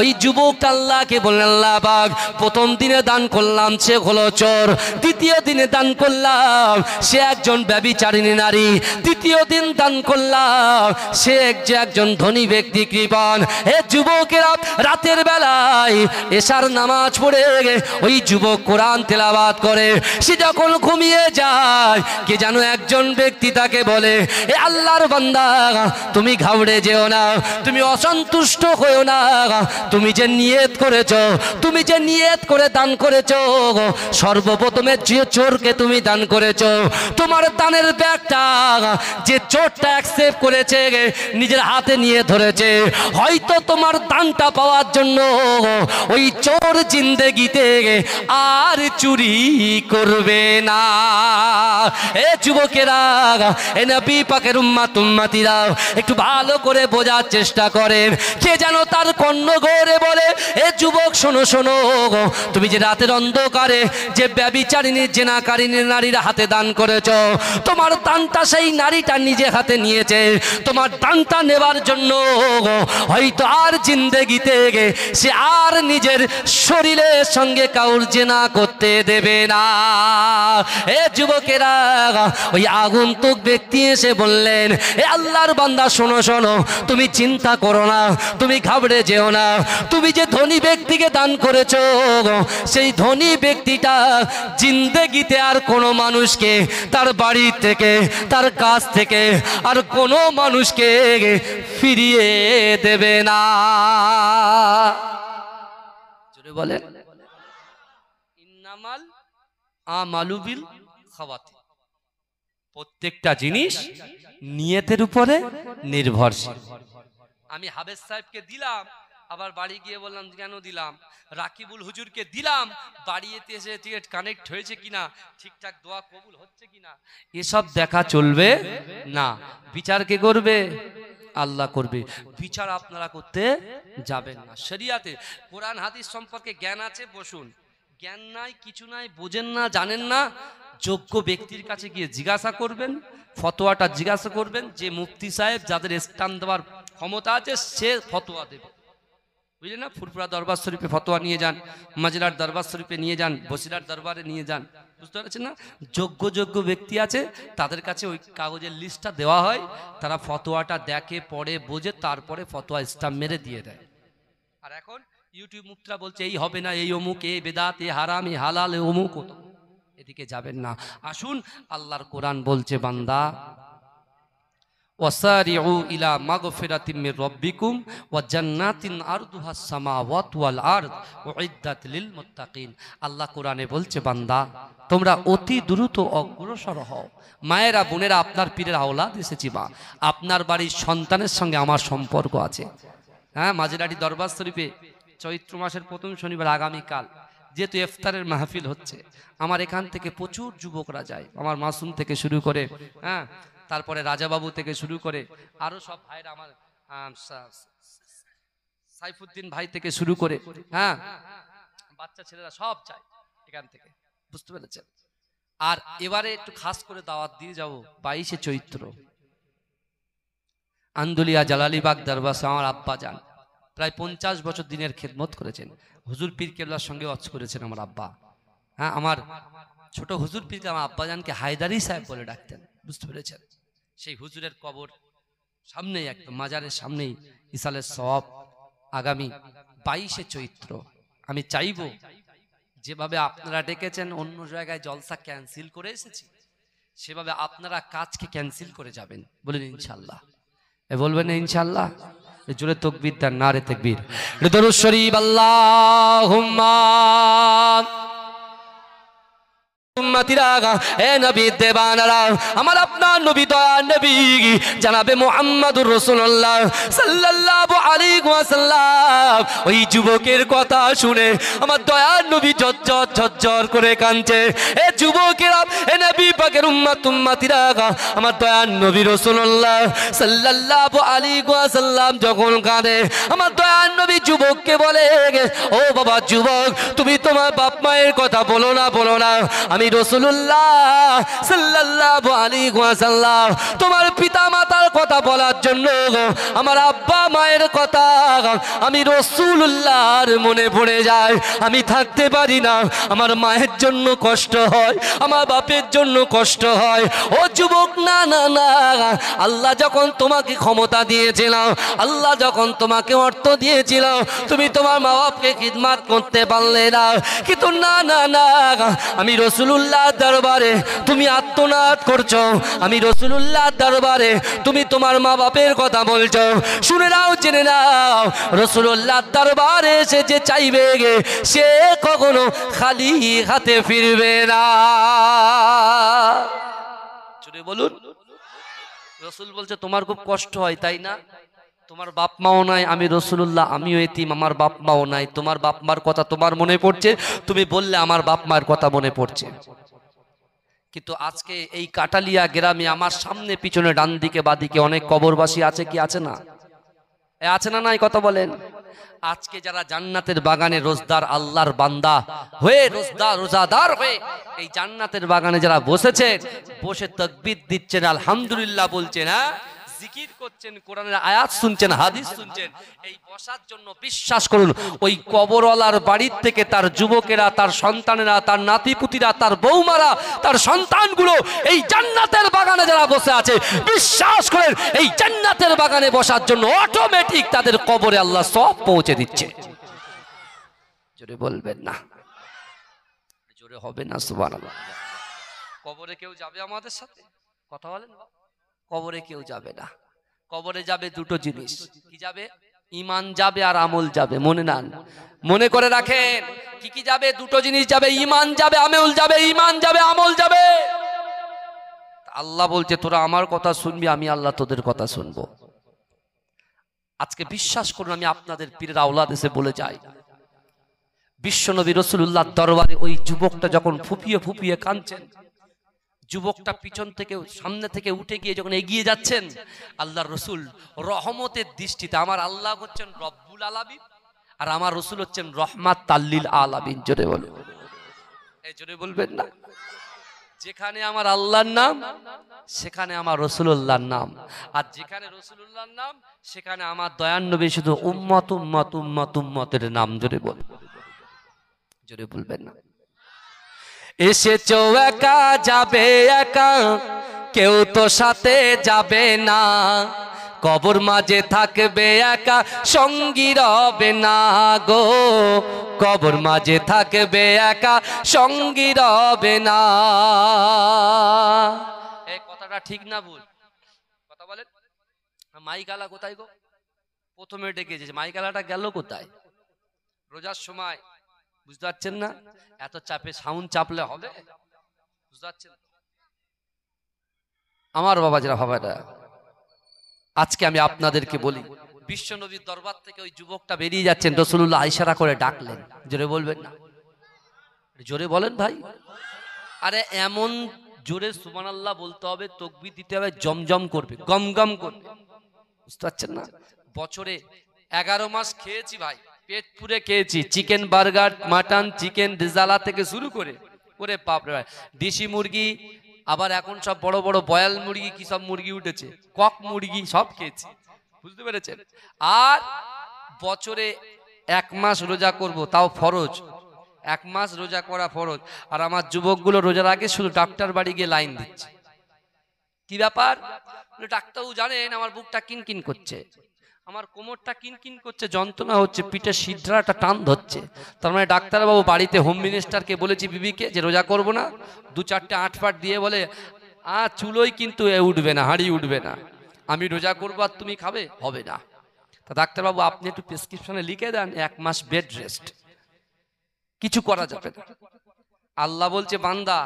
ওই যুবকটা আল্লাহকে বললেন, আল্লাহ পাক, প্রথম দিনে দান করলাম সে হলো চোর, দ্বিতীয় দিনে দান করলাম সে একজন ব্যভিচারিণী নারী, তৃতীয় দিন দান করলাম সে একজন ধনী ব্যক্তি, কৃপণ। এ যুবকেরা, রাতের বেলায় এশার নামাজ পড়ে ওই যুবক কোরআন তেলাওয়াত করে, সে যখন ঘুমিয়ে যায়, কে যেন একজন ব্যক্তি তাকে বলে, এ আল্লাহর বান্দা, তুমি ঘাবড়ে যেও না, তুমি অসন্তুষ্ট হয়েও না, তুমি যে নিয়ত করেছো, তুমি যে নিয়ত করে দান করেছো, সর্বপ্রথমে যে চোরকে তুমি দান করেছো, তোমার দানের ব্যাগটা যে চোরটা অ্যাকসেপ্ট করেছে, নিজের হাতে নিয়ে ধরেছে, হয়তো তোমার দানটা পাওয়ার জন্য ওই চোর জিন্দেগিতে আর চুরি করবে না। এ যুবকেরা, এ নবী পাকের উম্মত উম্মতিরা, একটু ভালো করে বোঝার চেষ্টা করেন। কে যেন তার কর্ণগরে বলে, এ যুবক শোনো শোনো, তুমি যে রাতের অন্ধকারে যে ব্যভিচারিণী জেনাকারিণী নারীর হাতে দান করেছো, তোমার দানটা সেই নারীটা নিজে হাতে নিয়েছে, তোমার দানটা নেবার জন্য হয়তো আর জিন্দেগিতে সে আর নিজের শরীরের সঙ্গে কাউর জেনা করতে দেবে না। এ যুবকেরা, ওই আগুন আগন্তুক ব্যক্তি এসে বললেন, এ আল্লাহর বান্দা শোনো শোনো, তুমি চিন্তা করো না, তুমি ঘাবড়ে যেও না, তুমি যে ধনী ব্যক্তিকে দান করেছো সেই ধনী ব্যক্তিটা জিন্দেগিতে আর কোনো মানুষকে তার বাড়ি থেকে তার কাছ থেকে আর কোনো মানুষকে ফিরিয়ে দেবে না। জোরে বলেন, ইন্নামাল আমালু বিল খাওয়াতিন। প্রত্যেকটা জিনিস নিয়তের উপরে নির্ভরশীল। আমি হাবেজ সাহেবকে দিলাম, আবার বাড়ি গিয়ে বললাম কেন দিলাম, রাকিবুল হুজুরকে দিলাম, বাড়িতে এসে টিকেট কানেক্ট হয়েছে কিনা, ঠিকঠাক দোয়া কবুল হচ্ছে কিনা, এসব দেখা চলবে না। বিচার কে করবে? আল্লাহ করবে। বিচার আপনারা করতে যাবেন না। শরিয়াতে কোরআন হাদিস সম্পর্কে জ্ঞান আছে, বসুন। জ্ঞান নাই, কিছু নাই, বোঝেন না, জানেন না, যোগ্য ব্যক্তির কাছে গিয়ে জিজ্ঞাসা করবেন, ফতোয়াটা জিজ্ঞাসা করবেন। যে মুফতি সাহেব যাদের স্থান দেওয়ার ক্ষমতা আছে সে ফতোয়া দেবে, বুঝলেন না? ফুরফুরা দরবার শরীফে ফতোয়া নিয়ে যান, মাজলার দরবার শরীফে নিয়ে যান, বসিরার দরবারে নিয়ে যান, বুঝতে পারছেন না? যোগ্য যোগ্য ব্যক্তি আছে, তাদের কাছে ওই কাগজের লিস্টটা দেওয়া হয়, তারা ফতোয়াটা দেখে, পড়ে, বোঝে, তারপরে ফতোয়া স্টাম্প মেরে দিয়ে দেয়। আর এখন ইউটিউব মুক্তরা বলছে এই হবে না, এই অমুক, এই বেদাত, এই হারাম, এই হালাল, এই অমুক, এদিকে যাবেন না। আসুন, আল্লাহর কোরআন বলছে, বান্দা ওয়াসারিউ ইলা মাগফিরাতিম মির রাব্বিকুম ওয়া জান্নাতিন আরদুহাস সামাওয়াতু ওয়াল আরদ উইদ্দাত লিল মুত্তাকিন। আল্লাহ কোরআনে বলছে, বান্দা তোমরা অতি দ্রুত অগ্রসর হও। মায়েরা, বোনেরা, আপনার পীরের আওলাদ এসেছি, বা আপনার বাড়ির সন্তানের সঙ্গে আমার সম্পর্ক আছে। হ্যাঁ, মাঝেরাটি দরবার শরীফে চৈত্র মাসের প্রথম শনিবার আগামীকাল যেহেতু ইফতারের মাহফিল হচ্ছে, আমার এখান থেকে প্রচুর যুবকরা যায়, আমার মাসুম থেকে শুরু করে, হ্যাঁ, তারপরে রাজাবাবু থেকে শুরু করে আরো সব ভাইরা, আমার সাইফুদ্দিন ভাই থেকে শুরু করে, হ্যাঁ, বাচ্চা ছেলেরা সব যায় এখান থেকে, বুঝতে পেরেছেন? আর এবারে একটু খাস করে দাওয়াত দিয়ে যাব 22শে চৈত্র আন্দুলিয়া জালালিবাগ দরবার। আমার আব্বা যান প্রায় 50 বছর দিনের খেদমত করেছেন, হুজুর পীর কেবলার সঙ্গে ওয়াজ করেছেন আমার আব্বা। হ্যাঁ, আমার ছোট হুজুর পীরকে আমার আব্বাজানকে হায়দারি সাহেব বলে ডাকতেন, বুঝতে পেরেছেন? সেই হুজুরের কবর সামনেই, একদম মাজারের সামনেই ইসালের সওয়াব আগামী 22শে চৈত্র। আমি চাইব যেভাবে আপনারা ডেকেছেন, অন্য জায়গায় জলসা ক্যান্সেল করে এসেছি, সেভাবে আপনারা কাজকে ক্যান্সেল করে যাবেন, বলেন ইনশাআল্লাহ। বলবেন ইনশাআল্লাহ? জোরে তাকবীর দেন, নারে তাকবীর, দরুদ শরীফ, আল্লাহুম্মা আমার আপনার নবী, দয়ার নবী জানাবে মুহাম্মাদুর রাসূলুল্লাহ সাল্লাল্লাহু আলাইহি ওয়াসাল্লাম, ওই যুবকের কথা শুনে আমার দয়ার নবী ঝরঝর করে কাঁদছে। এ যুবকেরা, এ নবী পাকের উম্মতিরা, আমার দয়ার নবী রাসূলুল্লাহ সাল্লাল্লাহু আলাইহি ওয়াসাল্লাম যখন কাঁদে, আমার দয়ার নবী যুবককে বলে, ও বাবা যুবক, তুমি তোমার বাপ মায়ের কথা বলো না, বলো না, আমি রাসূলুল্লাহ সাল্লাল্লাহু আলাইহি ওয়াসাল্লাম তোমার পিতা মাতার কথা বলার জন্য, আমার আব্বা মায়ের কথা আমি রাসূলুল্লাহর মনে পড়ে যায়, আমি থাকতে পারি না, আমার মায়ের জন্য কষ্ট হয়, আমার বাপের জন্য কষ্ট হয়। ও যুবক, না না না, আল্লাহ যখন তোমাকে ক্ষমতা দিয়েছিলাম, আল্লাহ যখন তোমাকে অর্থ দিয়েছিল, তুমি তোমার মা বাপকে খিদমত করতে পারলে না, কিন্তু না না না, আমি রাসূলুল্লাহ দরবারে তুমি আত্মনাদ করছো, আমি রাসূলুল্লাহ দরবারে তুমি তোমার মা বাপের কথা বলছো। শুনে নাও, জেনে নাও, রাসূলুল্লাহ দরবারে এসে যে চাইবে সে কখনো খালি হাতে ফিরবে না। জোরে বলুন। রাসূল বলছে তোমার খুব কষ্ট হয়, তাই না? তোমার বাপ মাও নাই, আমি রাসূলুল্লাহ, আমিও এতিম, আমার বাপ মাও নাই, তোমার বাপ মার কথা তোমার মনে পড়ছে, তুমি বললে আমার বাপ মায়ের কথা মনে পড়ছে। কিন্তু আজকে এই কাটালিয়া গ্রামে আমার সামনে পিছনে ডান দিকে বাদিকে অনেক কবরবাসী আছে, কি আছে না? আছে না নাই? কথা বলেন। আজকে যারা জান্নাতের বাগানে রোজদার আল্লাহর বান্দা হয়ে, রোজাদার হয়ে এই জান্নাতের বাগানে যারা বসেছে, বসে তাকবীর দিচ্ছেন, আলহামদুলিল্লাহ বলছেন, হ্যাঁ, জিকির করছেন, কোরআনের আয়াত শুনছেন, হাদিস শুনছেন, এই বসার জন্য বিশ্বাস করুন ওই কবরওয়ালার বাড়ির থেকে তার যুবকেরা, তার সন্তানেরা, তার নাতিপুতিরা, তার বৌমারা, তার সন্তানগুলো এই জান্নাতের বাগানে যারা বসে আছে, বিশ্বাস করেন এই জান্নাতের বাগানে বসার জন্য অটোমেটিক তাদের কবরে আল্লাহ সব পৌঁছে দিচ্ছে। জোরে বলবেন না, জোরে হবে না সুবহানাল্লাহ। কবরে কেউ যাবে আমাদের সাথে? কথা বলেন। কবরে কেউ যাবে না। কবরে যাবে দুটো জিনিস। কি যাবে? ঈমান যাবে আর আমল যাবে। মনে করে রাখেন, কি কি যাবে? দুটো জিনিস যাবে, ঈমান যাবে, আমল যাবে। ঈমান যাবে, আমল যাবে। আল্লাহ বলছে তোরা আমার কথা শুনবি, আমি আল্লাহ তোদের কথা শুনবো। আজকে বিশ্বাস করুন, আমি আপনাদের পীরের আওলাদ এসে বলে যাই, বিশ্বনবী রাসূলুল্লাহর দরবারে ওই যুবকটা যখন ফুপিয়ে ফুপিয়ে কাঁদছেন, যুবকটা পিছন থেকে সামনে থেকে উঠে গিয়ে যখন এগিয়ে যাচ্ছেন, আল্লাহর রাসূল রহমতের দৃষ্টিতে, আমার আল্লাহ হচ্ছেন রব্বুল আলামিন আর আমার রাসূল হচ্ছেন রাহমাতাল লিল আলামিন। জোরে বলুন, এই জোরে বলবেন না। যেখানে আমার আল্লাহর নাম সেখানে আমার রাসূলুল্লাহর নাম, আর যেখানে রাসূলুল্লাহর নাম সেখানে আমার দয়ার নবী শুধু উম্মত উম্মত উম্মত উম্মতের নাম। জোরে বলুন, জোরে বলবেন না। এসেছো একা, যাবে একা, কেউ তো সাথে যাবে না। কবর মাঝে থাকবে একা, সঙ্গী রবে না গো। কবর মাঝে থাকবে একা, সঙ্গী রবে না। এই কথাটা ঠিক না ভুল? কথা বলেন। মাইকালা কোথায় গো? প্রথমে ডেকেছে, মাইকালাটা গেল কোথায়? রোজার সময়, বুঝতে পারছেন না? এত চাপে সাউন্ড চাপলে হবে? বুঝতে পারছেন? আমার বাবা যারা ভাবাটা, আজকে আমি আপনাদেরকে বলি, বিশ্ব নবীর দরবার থেকে ওই যুবকটা বেরিয়ে যাচ্ছেন, রাসূলুল্লাহ ইশারা করে ডাকলেন। জোরে বলবেন না, জোরে বলেন ভাই। আরে এমন জোরে সুবহানাল্লাহ বলতে হবে, তাকবীর দিতে হবে, জমজম করবে, গমগম করবে। বুঝতে পারছেন না? বছরে 11 মাস খেয়েছি ভাই, পেট পুরে খেয়েছি, chicken, burger, mutton, chicken, rezala থেকে শুরু করে ওরে বাপরে ভাই, দেশি মুরগি, আবার এখন সব বড় বড় বয়াল মুরগি, কি সব মুরগি উঠেছে, কক মুরগি, সব খেয়েছি। বুঝতে পেরেছেন? আর বছরে 1 মাস রোজা করব, তাও ফরজ। 1 মাস রোজা করা ফরজ। আর আমার যুবকগুলো রোজার আগে শুধু ডাক্তার বাড়ি গিয়ে লাইন দিচ্ছে। কি ব্যাপার? ডাক্তারও জানেন আমার বুকটা কিনকিন করছে, আমার কোমরটা কিনকিন করছে, যন্ত্রণা হচ্ছে, পিঠে সিদ্ধাটা টান ধরছে। তার মানে ডাক্তারবাবু বাড়িতে হোম মিনিস্টারকে বলেছি, বিবিকে, যে রোজা করব না, 2-4টে আটপাট দিয়ে বলে, চুলোই কিন্তু উঠবে না, হাঁড়ি উঠবে না, আমি রোজা করবো আর তুমি খাবে, হবে না। তা ডাক্তারবাবু আপনি একটু প্রেসক্রিপশনে লিখে দেন 1 মাস বেড রেস্ট, কিছু করা যাবে না। আল্লাহ বলছে, বান্দা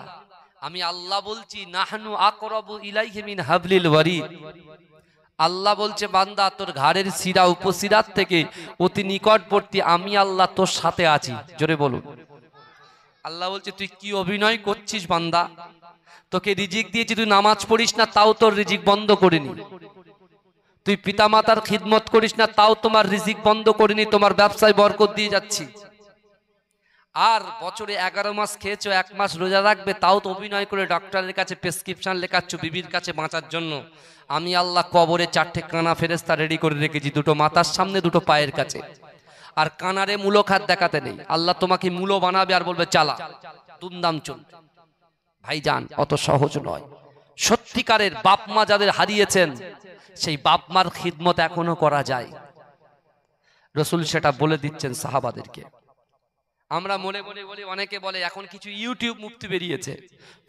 আমি আল্লাহ বলছি, নাহনু আকরাবু ইলাইহি মিন হাবলিল ওয়ারিদ। আল্লাহ বলছে, বান্দা তোর ঘাড়ের শিরা উপশিরার থেকে অতি নিকটবর্তী আমি আল্লাহ তোর সাথে আছি। জোরে বলুন। আল্লাহ বলছে, তুই কি অভিনয় করছিস বান্দা? তোকে রিজিক দিয়েছি, তুই নামাজ পড়িস না, তাও তোর রিজিক বন্ধ করিনি। তুই পিতামাতার খিদমত করিস না, তাও তোমার রিজিক বন্ধ করিনি, তোমার ব্যবসায় বরকত দিয়ে যাচ্ছি। আর বছরে 11 মাস খেয়েছো, 1 মাস রোজা রাখবে, তাও তো অভিনয় করে ডক্টরের কাছে প্রেসক্রিপশন লেখাচ্ছ বিবির কাছে বাঁচার জন্য। আমি আল্লাহ কবরে 4টে কানা ফেরেশতা রেডি করে রেখেছি, 2টো মাথার সামনে, 2টো পায়ের কাছে। আর কানারে মূলো খাত দেখাতে নেই, আল্লাহ তোমাকে মূলো বানাবে আর বলবে চালা, দুমদাম চল। ভাইজান অত সহজ নয়। সত্যিকারের বাপ মা যাদের হারিয়েছেন, সেই বাপ মার খিদমত এখনো করা যায়। রাসূল সেটা বলে দিচ্ছেন সাহাবাদেরকে। আমরা মনে মনে বলি, অনেকে বলে এখন কিছু ইউটিউব মুফতি বেরিয়েছে,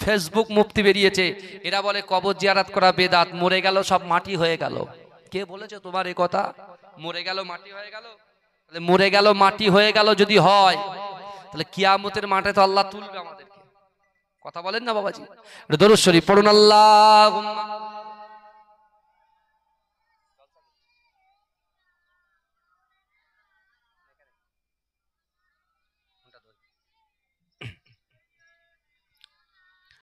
ফেসবুক মুফতি বেরিয়েছে, এরা বলে কবর জিয়ারত করা বেদাত, মরে গেল সব মাটি হয়ে গেল। কে বলেছে তোমার এই কথা? মরে গেল মাটি হয়ে গেল? তাহলে মরে গেল মাটি হয়ে গেল যদি হয়, তাহলে কিয়ামতের মাঠে তো আল্লাহ তুলবে আমাদেরকে। কথা বলেন না বাবাজি? দরুদ শরীফ পড়ুন, আল্লাহুম্মা